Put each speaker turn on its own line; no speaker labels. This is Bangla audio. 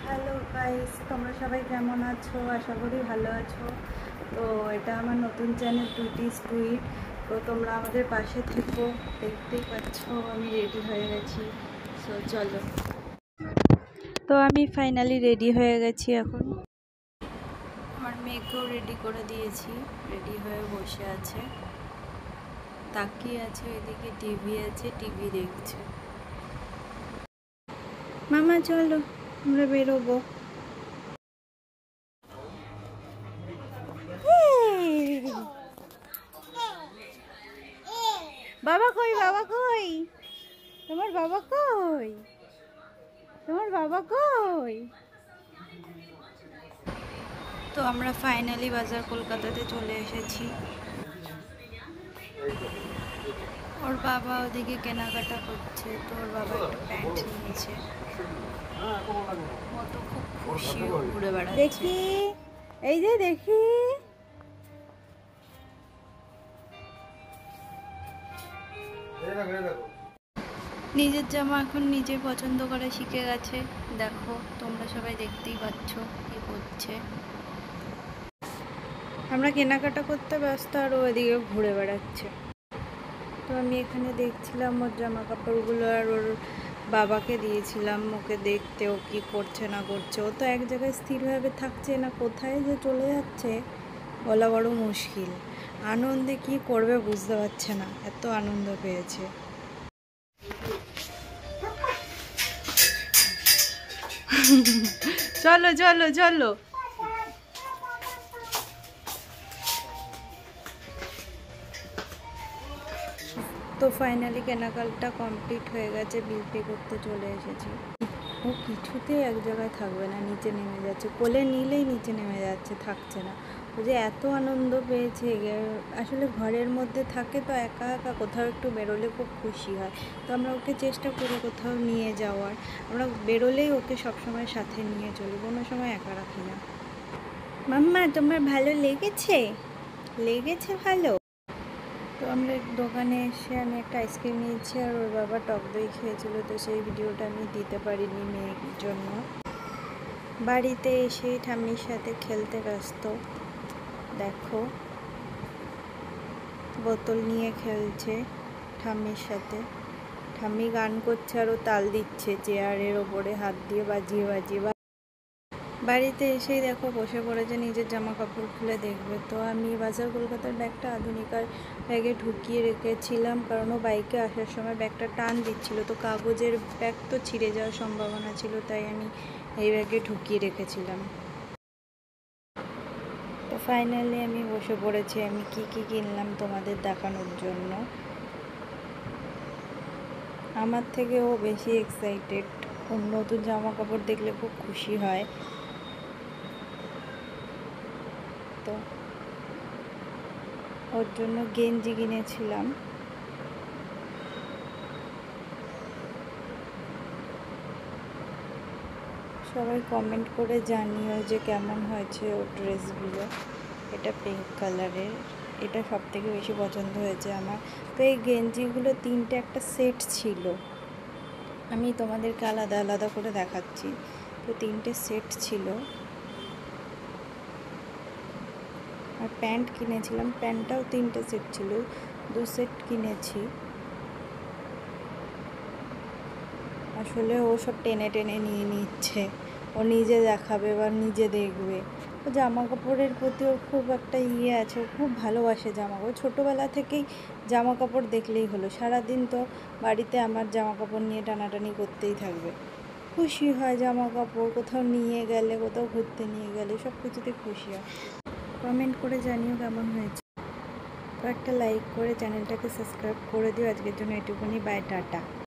হ্যালো গাইস, তোমরা সবাই কেমন আছো? আশা করি ভালো আছো। তো এটা আমার নতুন চ্যানেল টুইটিস টুইট। তো তোমরা আমাদের পাশে থেকো। দেখতেই পাচ্ছ আমি রেডি হয়ে গেছি। সো চলো। তো আমি ফাইনালি রেডি হয়ে গেছি। এখন আমার মেয়েকেও রেডি করে দিয়েছি, রেডি হয়ে বসে আছে, তাকিয়ে আছে। ওইদিকে টিভি আছে, টিভি দেখছে। মামা চলো, আমরা বেরোবো। বাবা কই? বাবা কই? তোমার বাবা কই? তোমার বাবা কই? তো আমরা ফাইনালি বাজার কলকাতাতে চলে এসেছি। ওর বাবা ওদিকে কেনাকাটা করছে। তো ওর বাবা একটা প্যান্ট নিয়েছে। ও তো খুব খুশি, ঘুরে বেড়াচ্ছে। দেখি, এই যে দেখি। নিজের জামা এখন নিজে পছন্দ করে শিখে গেছে। দেখো, তোমরা সবাই দেখতেই পাচ্ছ কি করছে। আমরা কেনাকাটা করতে ব্যস্ত আর ও এদিকে ঘুরে বেড়াচ্ছে। তো আমি এখানে দেখছিলাম ওর জামা কাপড়গুলো, আর ওর বাবাকে দিয়েছিলাম ওকে দেখতে ও কি করছে না করছে। ও তো এক জায়গায় স্থিরভাবে থাকছে না, কোথায় যে চলে যাচ্ছে বলা বড় মুশকিল। আনন্দে কি করবে বুঝতে পারছে না, এত আনন্দ পেয়েছে। চলো চলো চলো। তো ফাইনালি কেনাকাটা কমপ্লিট হয়ে গেছে, বিল পে করতে চলে এসেছি। ও কিছুতেই এক জায়গায় থাকবে না, নিচে নেমে যাচ্ছে। কোলে নিলেই নিচে নেমে যাচ্ছে, থাকছে না। ও যে এত আনন্দ পেয়েছে। আসলে ঘরের মধ্যে থাকে তো একা একা, কোথাও একটু বেরোলে খুব খুশি হয়। তো আমরা ওকে চেষ্টা করি কোথাও নিয়ে যাওয়ার। আমরা বেরোলেই ওকে সবসময় সাথে নিয়ে চলি, কোনো সময় একা রাখি না। মাম্মা, তোমার ভালো লেগেছে? লেগেছে ভালো? তো আমরা দোকানে এসে আমি একটা আইসক্রিম নিয়েছি, আর ওর বাবা টক দই খেয়েছিল। তো সেই ভিডিওটা আমি দিতে পারিনি মেয়ের জন্য। বাড়িতে এসে ঠাম্মির সাথে খেলতে ব্যস্ত। দেখো, বোতল নিয়ে খেলছে ঠাম্মির সাথে। ঠাম্মি গান করছে আর ও তাল দিচ্ছে চেয়ারের ওপরে হাত দিয়ে বাজিয়ে বাজিয়ে। বাড়িতে এসেই দেখো বসে পড়েছে, নিজের জামা কাপড় খুলে দেখবে। তো আমি বাজার কলকাতার ব্যাগটা আধুনিকার ব্যাগে ঢুকিয়ে রেখেছিলাম, কারণ ও বাইকে আসার সময় ব্যাগটা টান দিচ্ছিল। তো কাগজের ব্যাগ তো ছিঁড়ে যাওয়ার সম্ভাবনা ছিল, তাই আমি এই ব্যাগে ঢুকিয়ে রেখেছিলাম। তো ফাইনালি আমি বসে পড়েছি আমি কি কি কিনলাম তোমাদের দেখানোর জন্য। আমার থেকে ও বেশি এক্সাইটেড। ওর নতুন জামা কাপড় দেখলে খুব খুশি হয়। তো ওর জন্য গেঞ্জি কিনেছিলাম। সবাই কমেন্ট করে জানিও যে কেমন হয়েছে ওর ড্রেসগুলো। এটা পিঙ্ক কালারের, এটা সব থেকে বেশি পছন্দ হয়েছে আমার। তো এই গেঞ্জিগুলো তিনটে একটা সেট ছিল, আমি তোমাদেরকে আলাদা আলাদা করে দেখাচ্ছি। তো তিনটে সেট ছিল। আর প্যান্ট কিনেছিলাম, প্যান্টটাও তিনটে সেট ছিল, 2 সেট কিনেছি। আসলে ও সব টেনে টেনে নিয়ে নিচ্ছে, ও নিজে দেখাবে বা নিজে দেখবে। ও জামা কাপড়ের প্রতি ওর খুব একটা আছে, ও খুব ভালোবাসে জামা কাপড়। ছোটোবেলা থেকেই জামা কাপড় দেখলেই হলো, সারাদিন তো বাড়িতে আমার জামা কাপড় নিয়ে টানাটানি করতেই থাকবে। খুশি হয় জামা কাপড়, কোথাও নিয়ে গেলে, কোথাও ঘুরতে নিয়ে গেলে, সব কিছুতে খুশি হয়। কমেন্ট করে জানিও কেমন হয়েছে। তো একটা লাইক করে চ্যানেলটাকে সাবস্ক্রাইব করে দিও। আজকের জন্য এটুকুনি, বাই, টাটা।